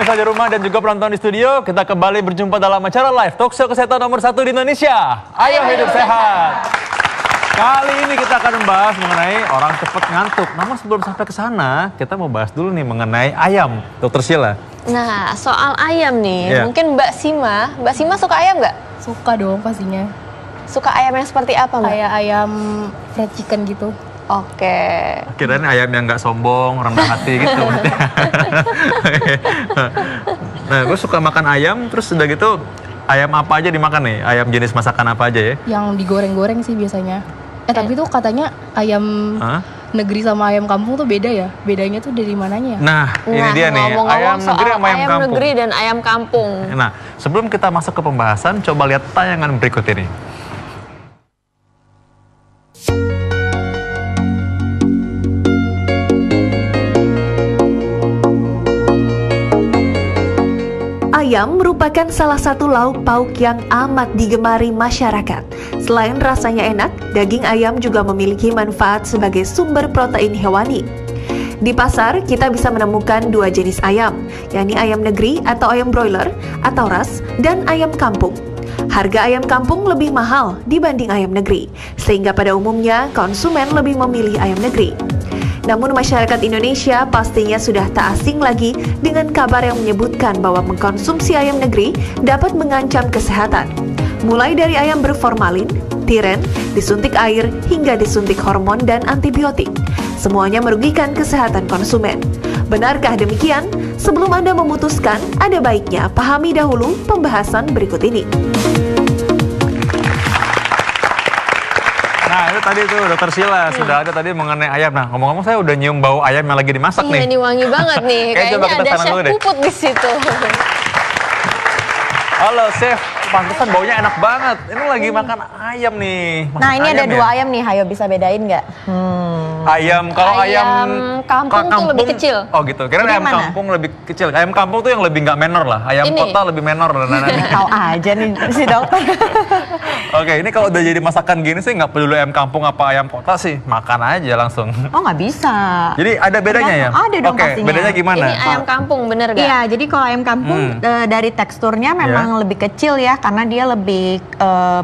pemirsa di rumah dan juga penonton di studio, kita kembali berjumpa dalam acara live talk show kesehatan nomor 1 di Indonesia. Ayo hidup sehat. Kali ini kita akan membahas mengenai orang cepat ngantuk. Namun sebelum sampai ke sana, kita mau bahas dulu nih mengenai ayam, Dokter Sheila. Nah, soal ayam nih, mungkin Mbak Sima suka ayam nggak? Suka dong pastinya. Suka ayam yang seperti apa, Mbak? Kayak ayam fried chicken gitu. Oke. Kirain ayam yang nggak sombong, rendah hati gitu. Nah, gue suka makan ayam, terus udah gitu ayam apa aja dimakan nih? Ayam jenis masakan apa aja ya? Yang digoreng-goreng sih biasanya. Tapi tuh katanya ayam negeri sama ayam kampung tuh beda ya? Bedanya tuh dari mananya? Nah, ini dia nih, ayam negeri sama ayam kampung. Negeri dan ayam kampung. Nah, sebelum kita masuk ke pembahasan, coba lihat tayangan berikut ini. Ayam merupakan salah satu lauk pauk yang amat digemari masyarakat. Selain rasanya enak, daging ayam juga memiliki manfaat sebagai sumber protein hewani. Di pasar, kita bisa menemukan dua jenis ayam, yakni ayam negeri atau ayam broiler, atau ras, dan ayam kampung. Harga ayam kampung lebih mahal dibanding ayam negeri, sehingga pada umumnya konsumen lebih memilih ayam negeri. Namun masyarakat Indonesia pastinya sudah tak asing lagi dengan kabar yang menyebutkan bahwa mengkonsumsi ayam negeri dapat mengancam kesehatan. Mulai dari ayam berformalin, tiren, disuntik air, hingga disuntik hormon dan antibiotik. Semuanya merugikan kesehatan konsumen. Benarkah demikian? Sebelum Anda memutuskan, ada baiknya pahami dahulu pembahasan berikut ini. Nah, itu tadi tuh Dokter Sheila sudah ada tadi mengenai ayam. Nah, ngomong-ngomong saya udah nyium bau ayam yang lagi dimasak nih. Iya, ini wangi banget nih. Kayaknya ada chef Puput di situ. Halo, chef. Pantesan baunya enak banget. Ini lagi makan ayam nih. Nah, ini ada dua ayam nih. Hayo bisa bedain nggak? Ayam, kalau ayam kampung tuh lebih kecil. Oh gitu, kira-kira ayam kampung lebih kecil. Ayam kampung tuh yang lebih nggak menor lah. Ayam kota lebih menor. Tahu aja nih si dokter. Oke, ini kalau udah jadi masakan gini sih nggak peduli ayam kampung apa ayam kota sih, makan aja langsung. Oh nggak bisa. Jadi ada bedanya ya? Ada dong pastinya. Bedanya gimana? Ini ayam kampung bener gak? Iya, jadi kalau ayam kampung dari teksturnya memang lebih kecil ya, karena dia lebih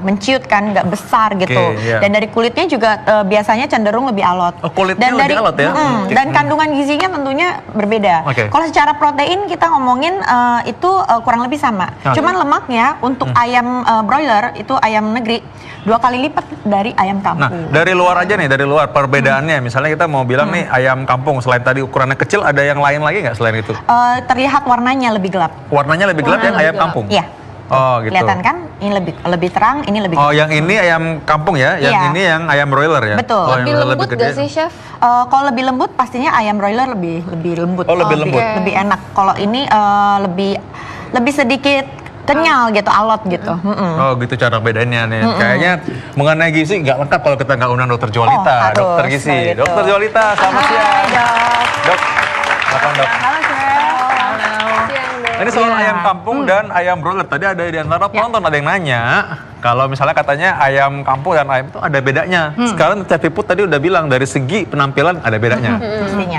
menciut kan, nggak besar gitu. Dan dari kulitnya juga biasanya cenderung lebih alot. Oh, kulitnya lebih alot ya? Dan kandungan gizinya tentunya berbeda. Kalau secara protein kita ngomongin itu kurang lebih sama. Cuman lemaknya untuk ayam broiler itu ayam negeri 2 kali lipat dari ayam kampung. Nah, dari luar aja nih, dari luar perbedaannya. Misalnya kita mau bilang nih ayam kampung, selain tadi ukurannya kecil, ada yang lain lagi nggak selain itu? Terlihat warnanya lebih gelap. Warnanya lebih gelap yang ayam kampung? Iya. Oh gitu. Kelihatan kan? Ini lebih terang, ini lebih gelap. Oh, yang ini ayam kampung ya? Yang ini yang ayam broiler ya? Betul. Lebih lembut gak sih, Chef? Kalau lebih lembut pastinya ayam broiler lebih lembut. Oh, lebih lembut. Lebih enak. Kalau ini lebih sedikit kenyal gitu, alot gitu. Oh gitu cara bedanya nih. Kayaknya mengenai gizi nggak lengkap kalau kita nggak undang Dokter Jolita, dokter gizi. Gitu. Dokter Jolita, selamat siang. Dok. Dok. Halo, Chef. Ini soal ayam kampung dan ayam broiler. Tadi ada di antara penonton ada yang nanya, kalau misalnya katanya ayam kampung dan ayam itu ada bedanya. Sekarang Chef Puput tadi udah bilang dari segi penampilan ada bedanya.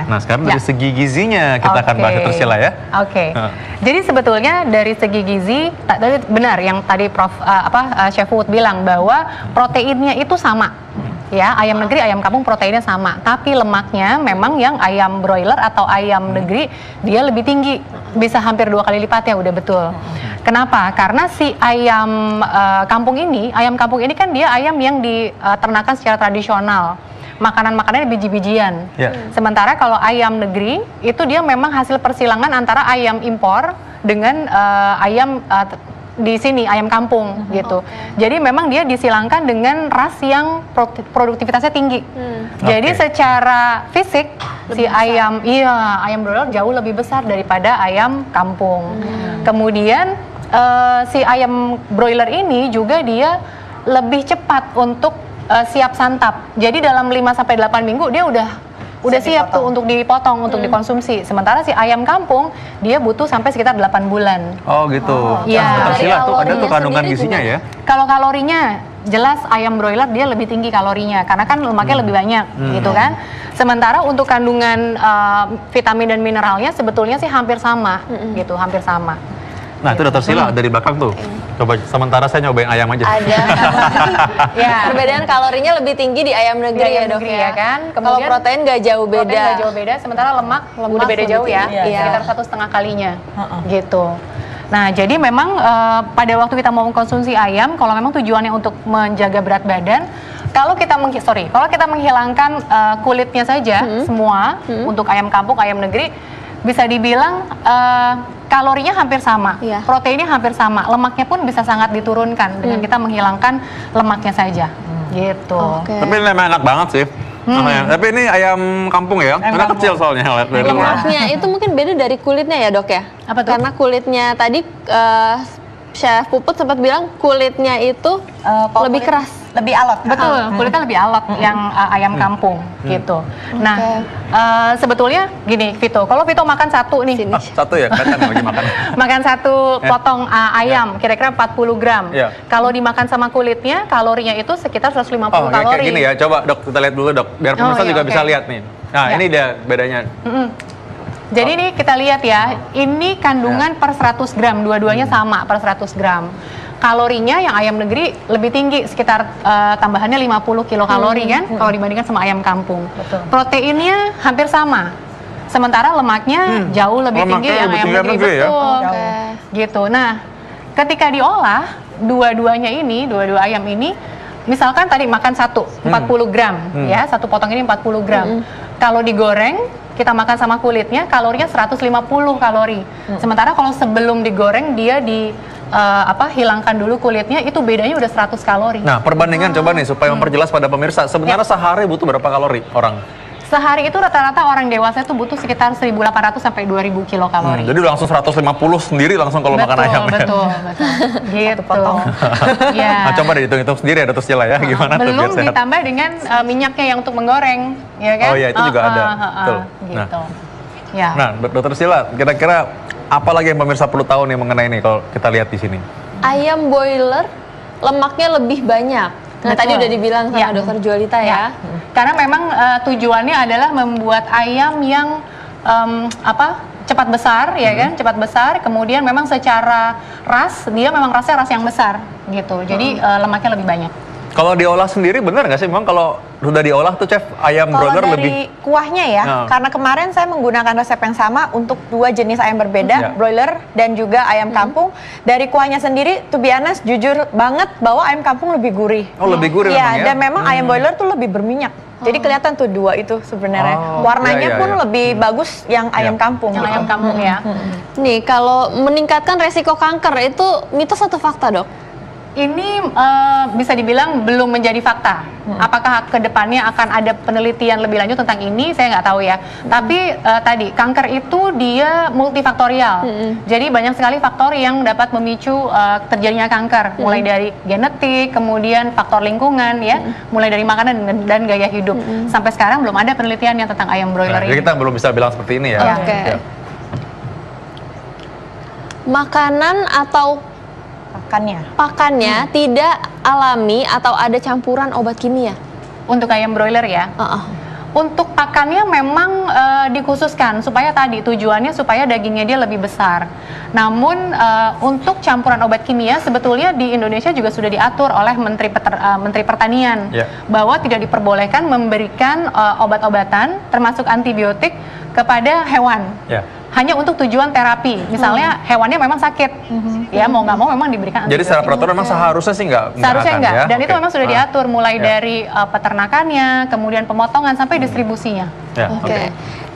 Nah sekarang dari segi gizinya kita akan bahas Dokter Sheila ya. Oke. Jadi sebetulnya dari segi gizi, tadi benar yang tadi Chef Puput bilang bahwa proteinnya itu sama. Ya, ayam negeri, ayam kampung proteinnya sama, tapi lemaknya memang yang ayam broiler atau ayam negeri dia lebih tinggi, bisa hampir 2 kali lipat ya, udah betul. Kenapa? Karena si ayam kampung ini kan dia ayam yang diternakan secara tradisional. Makanan-makanannya biji-bijian. Sementara kalau ayam negeri itu dia memang hasil persilangan antara ayam impor dengan ayam di sini ayam kampung gitu. Jadi memang dia disilangkan dengan ras yang produktivitasnya tinggi. Jadi secara fisik si ayam broiler jauh lebih besar daripada ayam kampung. Kemudian si ayam broiler ini juga dia lebih cepat untuk siap santap. Jadi dalam 5 sampai 8 minggu dia udah siap tuh untuk dipotong, untuk dikonsumsi. Sementara si ayam kampung, dia butuh sampai sekitar 8 bulan. Oh gitu. Iya. Dokter Sheila tuh ada tuh kandungan gizinya ya? Kalau kalorinya, jelas ayam broiler dia lebih tinggi kalorinya karena kan lemaknya lebih banyak gitu kan. Sementara untuk kandungan vitamin dan mineralnya sebetulnya sih hampir sama gitu, hampir sama. Nah, itu Dr. Sila dari belakang tuh. Coba sementara saya nyobain ayam aja. Ada. Ya. Perbedaan kalorinya lebih tinggi di ayam negeri ya, Dok ya kan. Kalau protein nggak jauh beda. Protein nggak jauh beda, sementara lemak udah beda jauh ya, sekitar 1,5 kalinya. Gitu. Nah, jadi memang pada waktu kita mau mengkonsumsi ayam, kalau memang tujuannya untuk menjaga berat badan, kalau kita menghilangkan kulitnya saja semua untuk ayam kampung, ayam negeri, bisa dibilang kalorinya hampir sama, proteinnya hampir sama, lemaknya pun bisa sangat diturunkan dengan kita menghilangkan lemaknya saja, gitu. Tapi ini memang enak banget sih. Tapi ini ayam kampung ya, karena kecil soalnya. Lemaknya itu mungkin beda dari kulitnya ya, Dok ya? Apa tuh? Karena kulitnya tadi Chef Puput sempat bilang kulitnya itu lebih keras. Lebih alot. Betul, kulitnya lebih alot yang ayam kampung gitu. Nah, sebetulnya gini Vito, kalau Vito makan satu nih. Satu ya, kan lagi makan. Makan satu potong ayam, kira-kira 40 gram. Kalau dimakan sama kulitnya, kalorinya itu sekitar 150 kalori. Kayak gini ya, coba Dok, kita lihat dulu Dok, biar pemirsa juga bisa lihat nih. Nah, ini dia bedanya. Jadi nih kita lihat ya, ini kandungan per 100 gram, dua-duanya sama per 100 gram. Kalorinya yang ayam negeri lebih tinggi, sekitar tambahannya 50 kilokalori kan, kalau dibandingkan sama ayam kampung. Proteinnya hampir sama, sementara lemaknya jauh lebih tinggi yang ayam negeri. Betul, gitu. Nah, ketika diolah, dua ayam ini, misalkan tadi makan 40 gram, ya, satu potong ini 40 gram. Kalau digoreng, kita makan sama kulitnya, kalorinya 150 kalori. Sementara kalau sebelum digoreng, dia hilangkan dulu kulitnya, itu bedanya udah 100 kalori. Nah, perbandingan coba nih supaya memperjelas pada pemirsa, sebenarnya sehari butuh berapa kalori orang? Sehari itu rata-rata orang dewasa itu butuh sekitar 1.800 sampai 2.000 kilokalori. Jadi langsung 150 sendiri langsung kalau makan ayam. Betul. Gitu. Nah, coba deh hitung-hitung sendiri ya Dr. Sila ya, gimana tuh biar sehat. Belum ditambah dengan minyaknya yang untuk menggoreng, ya kan? Oh iya, itu juga ada. Betul. Gitu. Nah, Dr. Sila, kira-kira apa lagi yang pemirsa perlu tahu nih mengenai ini kalau kita lihat di sini? Ayam broiler lemaknya lebih banyak. Nah, tadi udah dibilang sama Dr. Jualita ya. Karena memang tujuannya adalah membuat ayam yang cepat besar, ya kan? Cepat besar. Kemudian memang secara ras, dia memang rasnya ras yang besar, gitu. Jadi lemaknya lebih banyak. Kalau diolah sendiri benar nggak sih? Memang kalau sudah diolah tuh Chef, ayam broiler lebih... Dari kuahnya ya, karena kemarin saya menggunakan resep yang sama untuk dua jenis ayam berbeda, broiler dan juga ayam kampung. Dari kuahnya sendiri, to be honest, jujur banget bahwa ayam kampung lebih gurih. Oh, lebih gurih memang ya? Dan memang ayam broiler tuh lebih berminyak. Jadi kelihatan tuh dua itu sebenarnya. Warnanya pun lebih bagus yang ayam kampung. Yang ayam kampung ya. Nih, kalau meningkatkan resiko kanker itu mitos atau fakta, Dok? Ini bisa dibilang belum menjadi fakta. Apakah kedepannya akan ada penelitian lebih lanjut tentang ini, saya nggak tahu ya. Tapi tadi kanker itu dia multifaktorial. Jadi banyak sekali faktor yang dapat memicu terjadinya kanker, mulai dari genetik, kemudian faktor lingkungan, ya, mulai dari makanan dan gaya hidup. Sampai sekarang belum ada penelitian yang tentang ayam broiler ini. Jadi kita belum bisa bilang seperti ini ya. Makanan atau pakannya tidak alami atau ada campuran obat kimia untuk ayam broiler ya. Untuk pakannya memang dikhususkan supaya tadi tujuannya supaya dagingnya dia lebih besar. Namun untuk campuran obat kimia sebetulnya di Indonesia juga sudah diatur oleh Menteri Pertanian bahwa tidak diperbolehkan memberikan obat-obatan termasuk antibiotik kepada hewan. Hanya untuk tujuan terapi, misalnya hewannya memang sakit, ya mau nggak mau memang diberikan antibiotik. Jadi secara peraturan memang seharusnya sih nggak? Seharusnya nggak, dan itu memang sudah diatur mulai dari peternakannya, kemudian pemotongan sampai distribusinya.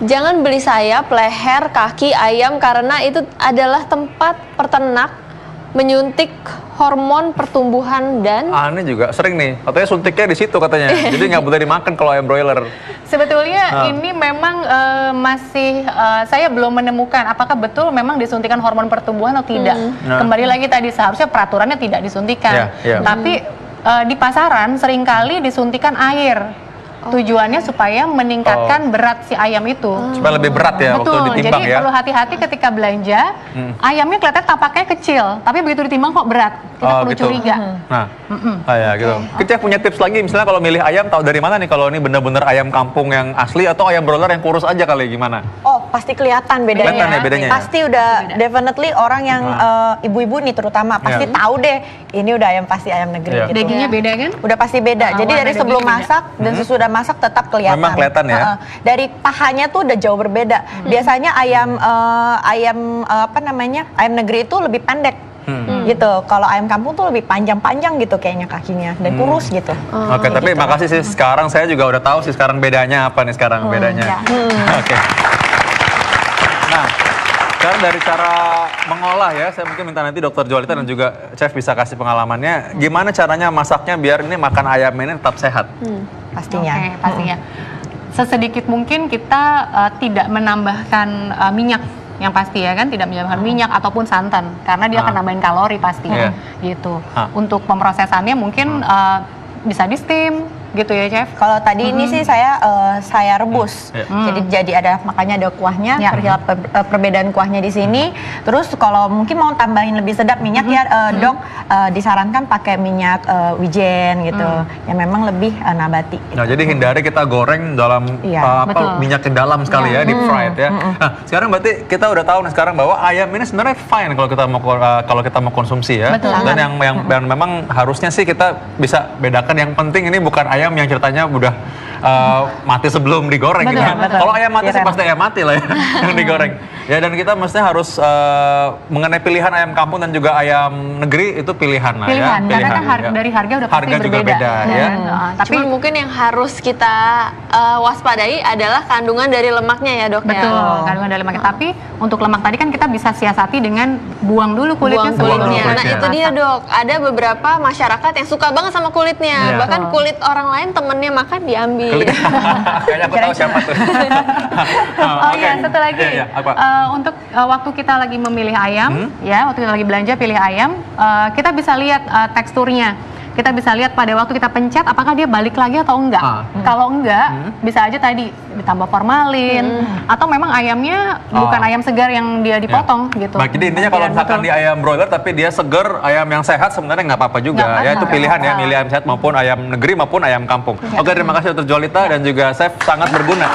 Jangan beli sayap, leher, kaki ayam karena itu adalah tempat peternak menyuntik hormon pertumbuhan dan... Aneh juga, sering nih, katanya suntiknya di situ katanya, jadi nggak boleh dimakan kalau ayam broiler. Sebetulnya ini memang masih, saya belum menemukan apakah betul memang disuntikan hormon pertumbuhan atau tidak. Kembali lagi tadi, seharusnya peraturannya tidak disuntikan. Tapi di pasaran seringkali disuntikan air Tujuannya supaya meningkatkan berat si ayam itu. Supaya lebih berat ya betul, waktu ditimbang jadi ya. perlu hati-hati ketika belanja. Ayamnya kelihatan tampaknya kecil, tapi begitu ditimbang kok berat. Kita perlu gitu. curiga. Nah, ya gitu. Kita punya tips lagi, misalnya kalau milih ayam tahu dari mana nih kalau ini benar-benar ayam kampung yang asli atau ayam broiler yang kurus aja kali, gimana? Oh, pasti kelihatan bedanya. Kelihatan ya bedanya. Pasti udah definitely orang yang ibu-ibu nih terutama pasti tahu deh ini udah ayam pasti ayam negeri gitu. Dagingnya beda kan? Udah pasti beda. Jadi dari sebelum masak dan sesudah masak tetap kelihatan. Memang kelihatan ya. Dari pahanya tuh udah jauh berbeda. Biasanya ayam ayam negeri itu lebih pendek. Gitu. Kalau ayam kampung tuh lebih panjang-panjang gitu kayaknya kakinya dan kurus gitu. Oke, tapi gitu. makasih sih, sekarang saya juga udah tahu sih sekarang bedanya apa nih sekarang bedanya. Oke. Nah, sekarang dari cara mengolah ya, saya mungkin minta nanti Dokter Jolita dan juga Chef bisa kasih pengalamannya gimana caranya masaknya biar ini makan ayam ini tetap sehat. Pastinya. Oke, pastinya. Sesedikit mungkin kita tidak menambahkan minyak yang pasti ya kan, tidak menambahkan minyak ataupun santan karena dia akan nambahin kalori pasti gitu. Untuk pemrosesannya mungkin bisa di steam gitu ya, Chef. Kalau tadi ini sih saya rebus. Jadi ada makanya ada kuahnya, terlihat perbedaan kuahnya di sini. Terus kalau mungkin mau tambahin lebih sedap minyak Dok, disarankan pakai minyak wijen gitu. Yang memang lebih nabati. Gitu. Nah, jadi hindari kita goreng dalam minyak yang dalam sekali ya, deep fried ya. Nah, sekarang berarti kita udah tahu nih sekarang bahwa ayam ini sebenarnya fine kalau kita mau konsumsi ya. Dan yang memang harusnya sih kita bisa bedakan, yang penting ini bukan ayam yang ceritanya udah mati sebelum digoreng gitu. Kalau ayam mati sih pasti ayam mati lah ya yang digoreng. Ya, dan kita mestinya harus mengenai pilihan ayam kampung dan juga ayam negeri itu pilihan lah ya. Karena kan dari harga udah pasti harga juga beda ya. Tapi mungkin yang harus kita waspadai adalah kandungan dari lemaknya ya, Dok. Betul, kandungan dari lemaknya. Tapi untuk lemak tadi kan kita bisa siasati dengan buang dulu kulitnya. Nah, itu dia, Dok. Ada beberapa masyarakat yang suka banget sama kulitnya. Bahkan kulit orang lain temennya makan diambil. Kayaknya aku tahu siapa tuh. Satu lagi. Untuk waktu kita lagi memilih ayam, waktu kita lagi belanja pilih ayam, kita bisa lihat teksturnya. Kita bisa lihat pada waktu kita pencet apakah dia balik lagi atau enggak. Kalau enggak, bisa aja tadi ditambah formalin atau memang ayamnya bukan ayam segar yang dia dipotong gitu. Baik, jadi intinya kalau misalkan di ayam broiler tapi dia segar, ayam yang sehat sebenarnya nggak apa-apa juga. Ya itu pilihan ya, milih ayam sehat maupun ayam negeri maupun ayam kampung. Oke, terima kasih Dr. Jolita dan juga Chef, sangat berguna.